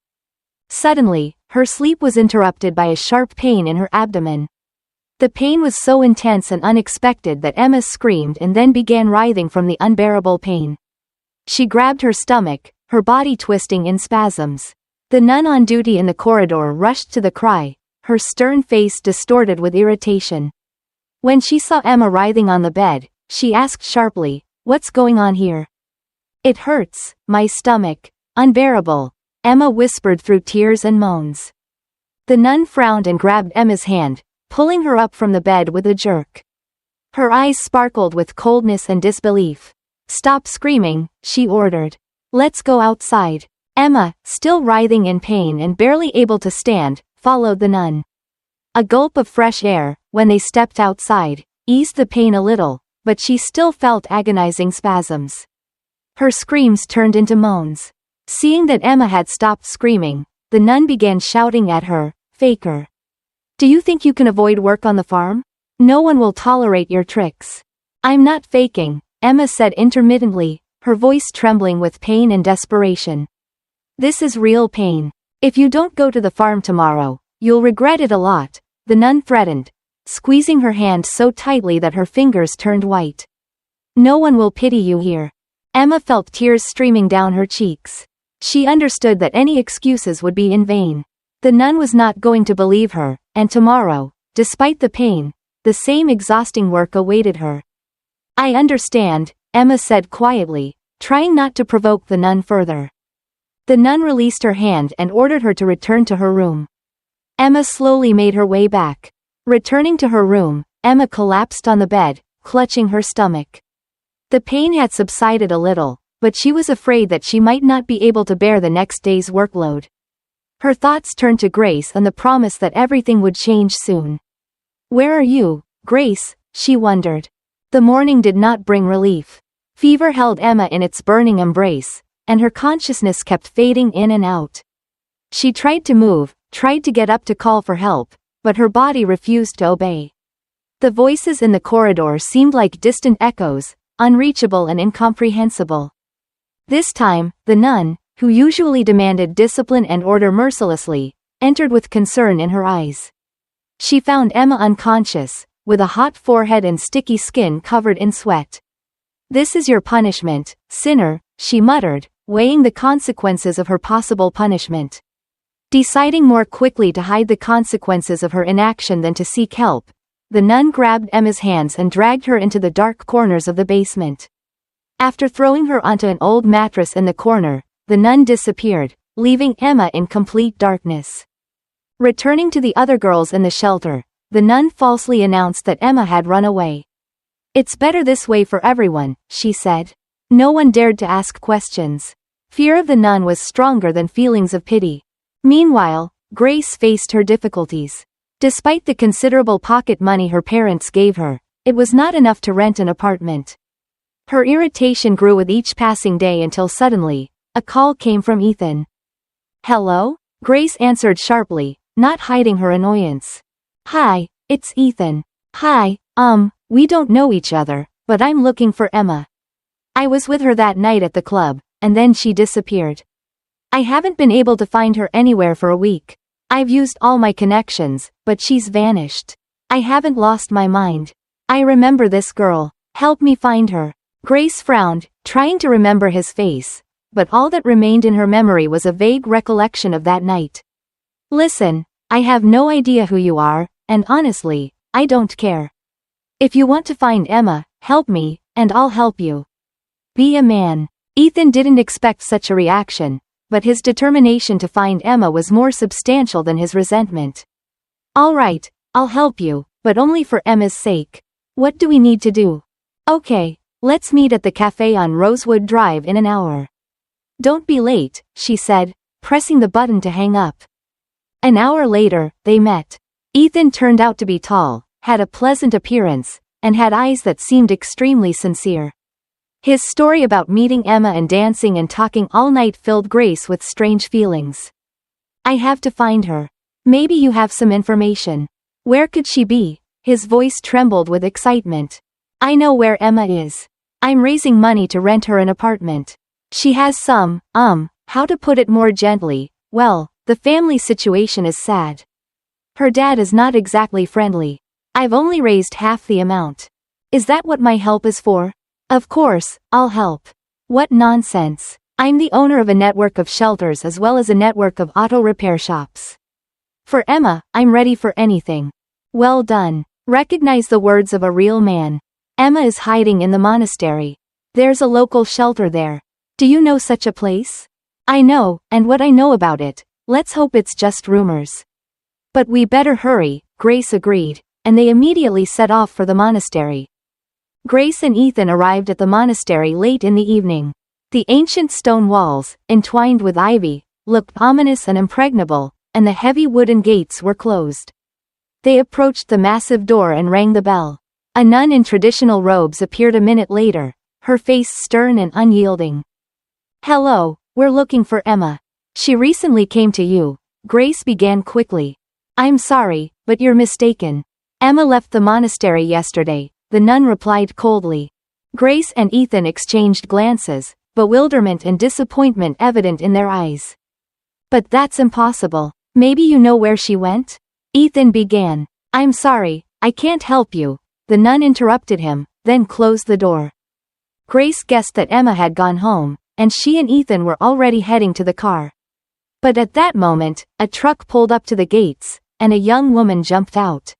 Suddenly, her sleep was interrupted by a sharp pain in her abdomen. The pain was so intense and unexpected that Emma screamed and then began writhing from the unbearable pain. She grabbed her stomach, her body twisting in spasms. The nun on duty in the corridor rushed to the cry, her stern face distorted with irritation. When she saw Emma writhing on the bed, she asked sharply, "What's going on here?" "It hurts, my stomach. Unbearable," Emma whispered through tears and moans. The nun frowned and grabbed Emma's hand, pulling her up from the bed with a jerk. Her eyes sparkled with coldness and disbelief. "Stop screaming," she ordered. "Let's go outside." Emma, still writhing in pain and barely able to stand, followed the nun. A gulp of fresh air, when they stepped outside, eased the pain a little, but she still felt agonizing spasms. Her screams turned into moans. Seeing that Emma had stopped screaming, the nun began shouting at her, "Faker! Do you think you can avoid work on the farm? No one will tolerate your tricks." "I'm not faking," Emma said intermittently, her voice trembling with pain and desperation. "This is real pain. If you don't go to the farm tomorrow, you'll regret it a lot," the nun threatened, squeezing her hand so tightly that her fingers turned white. No one will pity you here. Emma felt tears streaming down her cheeks. She understood that any excuses would be in vain. The nun was not going to believe her, and tomorrow, despite the pain, the same exhausting work awaited her. I understand, Emma said quietly, trying not to provoke the nun further. The nun released her hand and ordered her to return to her room. Emma slowly made her way back. Returning to her room, Emma collapsed on the bed, clutching her stomach. The pain had subsided a little, but she was afraid that she might not be able to bear the next day's workload. Her thoughts turned to Grace and the promise that everything would change soon. Where are you, Grace? She wondered. The morning did not bring relief. Fever held Emma in its burning embrace, and her consciousness kept fading in and out. She tried to move, tried to get up to call for help, but her body refused to obey. The voices in the corridor seemed like distant echoes, unreachable and incomprehensible. This time, the nun, who usually demanded discipline and order mercilessly, entered with concern in her eyes. She found Emma unconscious, with a hot forehead and sticky skin covered in sweat. This is your punishment, sinner, she muttered, weighing the consequences of her possible punishment. Deciding more quickly to hide the consequences of her inaction than to seek help, the nun grabbed Emma's hands and dragged her into the dark corners of the basement. After throwing her onto an old mattress in the corner, the nun disappeared, leaving Emma in complete darkness. Returning to the other girls in the shelter, the nun falsely announced that Emma had run away. It's better this way for everyone, she said. No one dared to ask questions. Fear of the nun was stronger than feelings of pity. Meanwhile, Grace faced her difficulties. Despite the considerable pocket money her parents gave her, it was not enough to rent an apartment. Her irritation grew with each passing day until suddenly, a call came from Ethan. Hello? Grace answered sharply, not hiding her annoyance. Hi, it's Ethan. Hi, we don't know each other, but I'm looking for Emma. I was with her that night at the club, and then she disappeared. I haven't been able to find her anywhere for a week. I've used all my connections, but she's vanished. I haven't lost my mind. I remember this girl. Help me find her. Grace frowned, trying to remember his face, but all that remained in her memory was a vague recollection of that night. Listen, I have no idea who you are, and honestly, I don't care. If you want to find Emma, help me, and I'll help you. Be a man. Ethan didn't expect such a reaction, but his determination to find Emma was more substantial than his resentment. All right, I'll help you, but only for Emma's sake. What do we need to do? Okay, let's meet at the cafe on Rosewood Drive in an hour. Don't be late, she said, pressing the button to hang up. An hour later, they met. Ethan turned out to be tall, had a pleasant appearance, and had eyes that seemed extremely sincere. His story about meeting Emma and dancing and talking all night filled Grace with strange feelings. I have to find her. Maybe you have some information. Where could she be? His voice trembled with excitement. I know where Emma is. I'm raising money to rent her an apartment. She has some, how to put it more gently, well, the family situation is sad. Her dad is not exactly friendly. I've only raised half the amount. Is that what my help is for? Of course, I'll help. What nonsense. I'm the owner of a network of shelters as well as a network of auto repair shops. For Emma, I'm ready for anything. Well done. Recognize the words of a real man. Emma is hiding in the monastery. There's a local shelter there. Do you know such a place? I know, and what I know about it, let's hope it's just rumors. But we better hurry, Grace agreed, and they immediately set off for the monastery. Grace and Ethan arrived at the monastery late in the evening. The ancient stone walls, entwined with ivy, looked ominous and impregnable, and the heavy wooden gates were closed. They approached the massive door and rang the bell. A nun in traditional robes appeared a minute later, her face stern and unyielding. Hello, we're looking for Emma. She recently came to you, Grace began quickly. I'm sorry, but you're mistaken. Emma left the monastery yesterday, the nun replied coldly. Grace and Ethan exchanged glances, bewilderment and disappointment evident in their eyes. But that's impossible. Maybe you know where she went? Ethan began. I'm sorry, I can't help you, the nun interrupted him, then closed the door. Grace guessed that Emma had gone home, and she and Ethan were already heading to the car. But at that moment, a truck pulled up to the gates, and a young woman jumped out.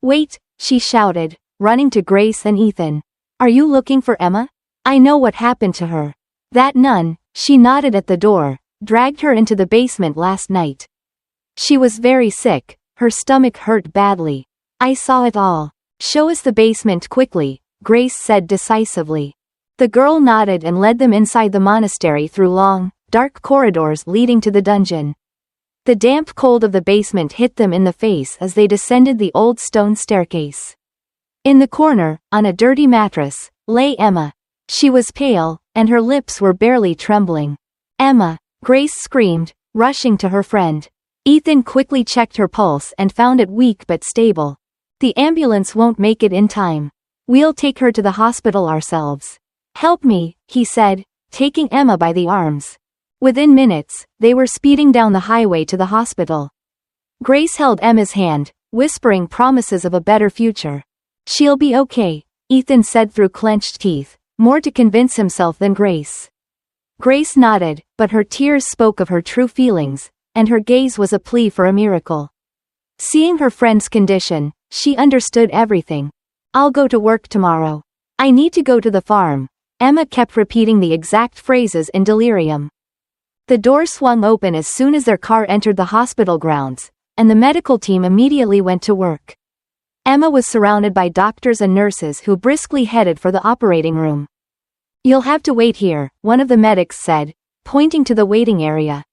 Wait, she shouted, running to Grace and Ethan. Are you looking for Emma? I know what happened to her. That nun, she nodded at the door, dragged her into the basement last night. She was very sick, her stomach hurt badly. I saw it all. Show us the basement quickly, Grace said decisively. The girl nodded and led them inside the monastery through long, dark corridors leading to the dungeon. The damp cold of the basement hit them in the face as they descended the old stone staircase. In the corner, on a dirty mattress, lay Emma. She was pale, and her lips were barely trembling. Emma, Grace screamed, rushing to her friend. Ethan quickly checked her pulse and found it weak but stable. The ambulance won't make it in time. We'll take her to the hospital ourselves. Help me, he said, taking Emma by the arms. Within minutes, they were speeding down the highway to the hospital. Grace held Emma's hand, whispering promises of a better future. She'll be okay, Ethan said through clenched teeth, more to convince himself than Grace. Grace nodded, but her tears spoke of her true feelings, and her gaze was a plea for a miracle. Seeing her friend's condition, she understood everything. I'll go to work tomorrow. I need to go to the farm. Emma kept repeating the exact phrases in delirium. The door swung open as soon as their car entered the hospital grounds, and the medical team immediately went to work. Emma was surrounded by doctors and nurses who briskly headed for the operating room. You'll have to wait here, one of the medics said, pointing to the waiting area.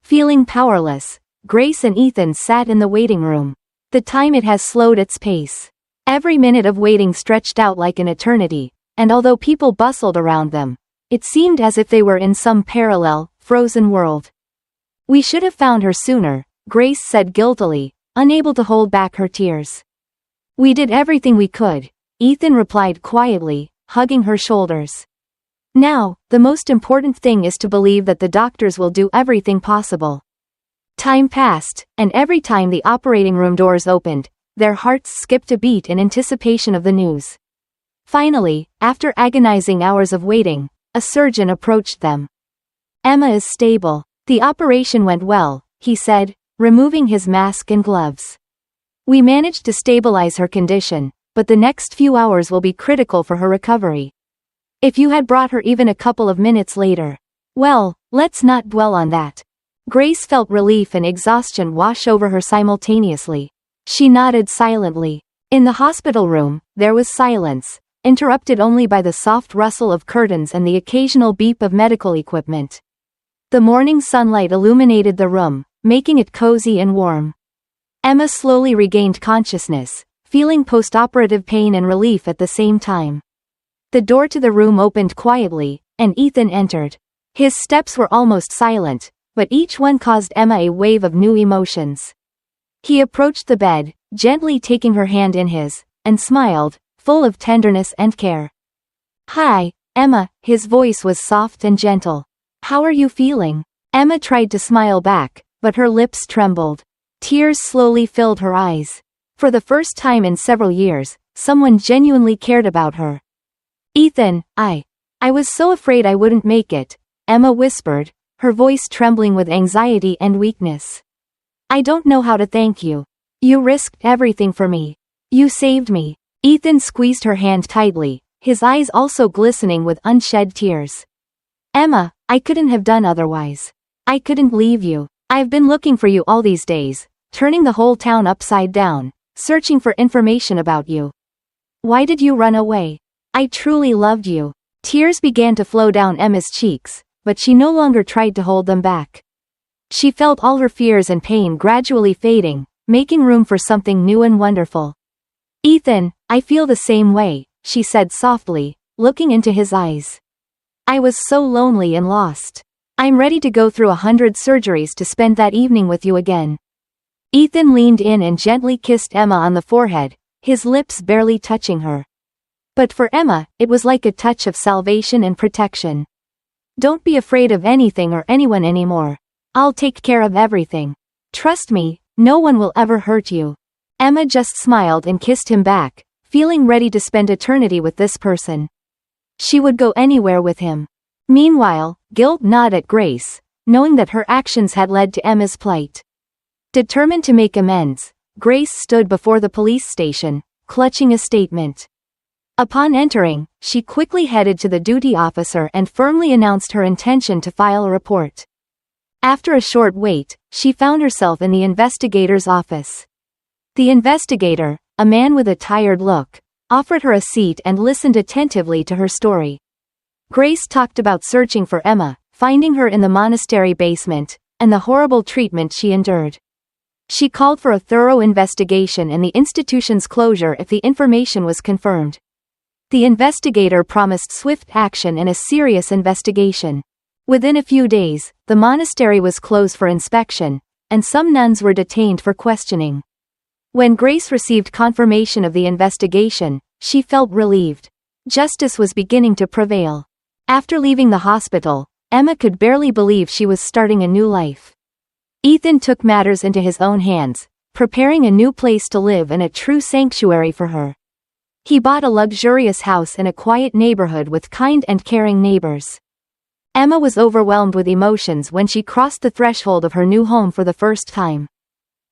Feeling powerless, Grace and Ethan sat in the waiting room. The time it has slowed its pace. Every minute of waiting stretched out like an eternity, and although people bustled around them, it seemed as if they were in some parallel, frozen world. We should have found her sooner, Grace said guiltily, unable to hold back her tears. We did everything we could, Ethan replied quietly, hugging her shoulders. Now, the most important thing is to believe that the doctors will do everything possible. Time passed, and every time the operating room doors opened, their hearts skipped a beat in anticipation of the news. Finally, after agonizing hours of waiting, a surgeon approached them. Emma is stable. The operation went well, he said, removing his mask and gloves. We managed to stabilize her condition, but the next few hours will be critical for her recovery. If you had brought her even a couple of minutes later. Well, let's not dwell on that. Grace felt relief and exhaustion wash over her simultaneously. She nodded silently. In the hospital room, there was silence, interrupted only by the soft rustle of curtains and the occasional beep of medical equipment. The morning sunlight illuminated the room, making it cozy and warm. Emma slowly regained consciousness, feeling post-operative pain and relief at the same time. The door to the room opened quietly, and Ethan entered. His steps were almost silent, but each one caused Emma a wave of new emotions. He approached the bed, gently taking her hand in his, and smiled, full of tenderness and care. Hi, Emma, his voice was soft and gentle. How are you feeling? Emma tried to smile back, but her lips trembled. Tears slowly filled her eyes. For the first time in several years, someone genuinely cared about her. Ethan, I was so afraid I wouldn't make it, Emma whispered, her voice trembling with anxiety and weakness. I don't know how to thank you. You risked everything for me. You saved me. Ethan squeezed her hand tightly, his eyes also glistening with unshed tears. Emma, I couldn't have done otherwise. I couldn't leave you. I've been looking for you all these days, turning the whole town upside down, searching for information about you. Why did you run away? I truly loved you. Tears began to flow down Emma's cheeks, but she no longer tried to hold them back. She felt all her fears and pain gradually fading, making room for something new and wonderful. Ethan, I feel the same way, she said softly, looking into his eyes. I was so lonely and lost. I'm ready to go through 100 surgeries to spend that evening with you again. Ethan leaned in and gently kissed Emma on the forehead, his lips barely touching her. But for Emma, it was like a touch of salvation and protection. Don't be afraid of anything or anyone anymore. I'll take care of everything. Trust me, no one will ever hurt you. Emma just smiled and kissed him back, feeling ready to spend eternity with this person. She would go anywhere with him. Meanwhile, guilt gnawed at Grace, knowing that her actions had led to Emma's plight. Determined to make amends, Grace stood before the police station, clutching a statement. Upon entering, she quickly headed to the duty officer and firmly announced her intention to file a report. After a short wait, she found herself in the investigator's office. The investigator, a man with a tired look, offered her a seat and listened attentively to her story. Grace talked about searching for Emma, finding her in the monastery basement, and the horrible treatment she endured. She called for a thorough investigation and the institution's closure if the information was confirmed. The investigator promised swift action and a serious investigation. Within a few days, the monastery was closed for inspection, and some nuns were detained for questioning. When Grace received confirmation of the investigation, she felt relieved. Justice was beginning to prevail. After leaving the hospital, Emma could barely believe she was starting a new life. Ethan took matters into his own hands, preparing a new place to live and a true sanctuary for her. He bought a luxurious house in a quiet neighborhood with kind and caring neighbors. Emma was overwhelmed with emotions when she crossed the threshold of her new home for the first time.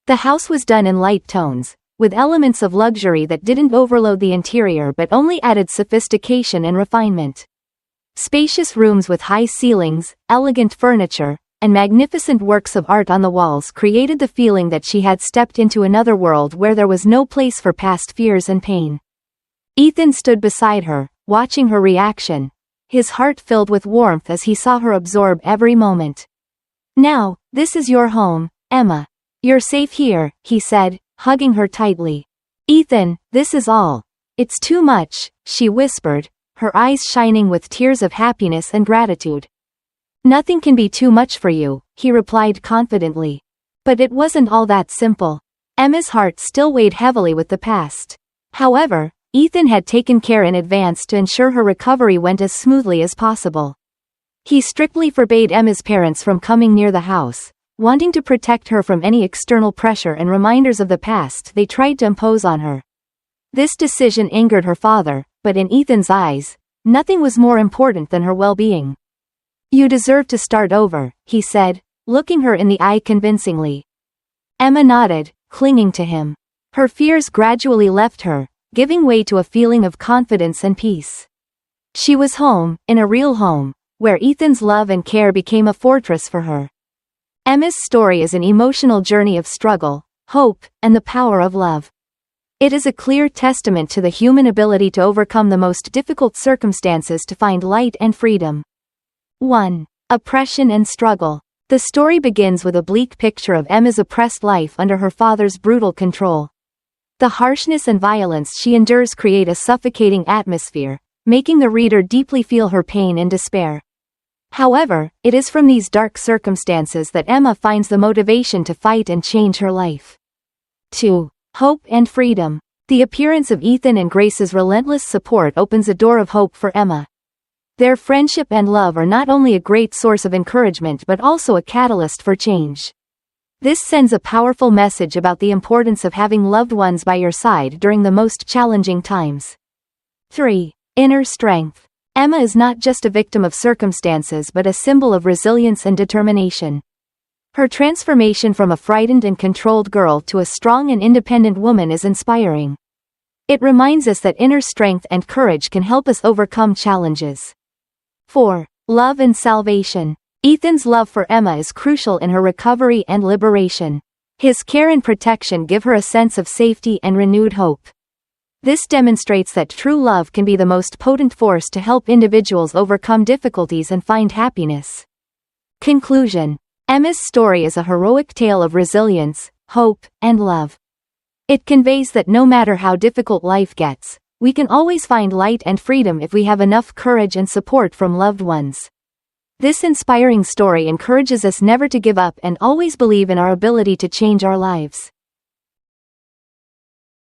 The house was done in light tones, with elements of luxury that didn't overload the interior but only added sophistication and refinement. Spacious rooms with high ceilings, elegant furniture, and magnificent works of art on the walls created the feeling that she had stepped into another world where there was no place for past fears and pain. Ethan stood beside her, watching her reaction, his heart filled with warmth as he saw her absorb every moment. "Now, this is your home, Emma. You're safe here," he said, hugging her tightly. "Ethan, this is all. It's too much," she whispered, her eyes shining with tears of happiness and gratitude. "Nothing can be too much for you," he replied confidently. But it wasn't all that simple. Emma's heart still weighed heavily with the past. However, Ethan had taken care in advance to ensure her recovery went as smoothly as possible. He strictly forbade Emma's parents from coming near the house, wanting to protect her from any external pressure and reminders of the past they tried to impose on her. This decision angered her father, but in Ethan's eyes, nothing was more important than her well-being. "You deserve to start over," he said, looking her in the eye convincingly. Emma nodded, clinging to him. Her fears gradually left her, giving way to a feeling of confidence and peace. She was home, in a real home, where Ethan's love and care became a fortress for her. Emma's story is an emotional journey of struggle, hope, and the power of love. It is a clear testament to the human ability to overcome the most difficult circumstances to find light and freedom. 1. Oppression and struggle. The story begins with a bleak picture of Emma's oppressed life under her father's brutal control. The harshness and violence she endures create a suffocating atmosphere, making the reader deeply feel her pain and despair. However, it is from these dark circumstances that Emma finds the motivation to fight and change her life. 2. Hope and freedom. The appearance of Ethan and Grace's relentless support opens a door of hope for Emma. Their friendship and love are not only a great source of encouragement but also a catalyst for change. This sends a powerful message about the importance of having loved ones by your side during the most challenging times. 3. Inner strength. Emma is not just a victim of circumstances but a symbol of resilience and determination. Her transformation from a frightened and controlled girl to a strong and independent woman is inspiring. It reminds us that inner strength and courage can help us overcome challenges. 4. Love and salvation. Ethan's love for Emma is crucial in her recovery and liberation. His care and protection give her a sense of safety and renewed hope. This demonstrates that true love can be the most potent force to help individuals overcome difficulties and find happiness. Conclusion. Emma's story is a heroic tale of resilience, hope, and love. It conveys that no matter how difficult life gets, we can always find light and freedom if we have enough courage and support from loved ones. This inspiring story encourages us never to give up and always believe in our ability to change our lives.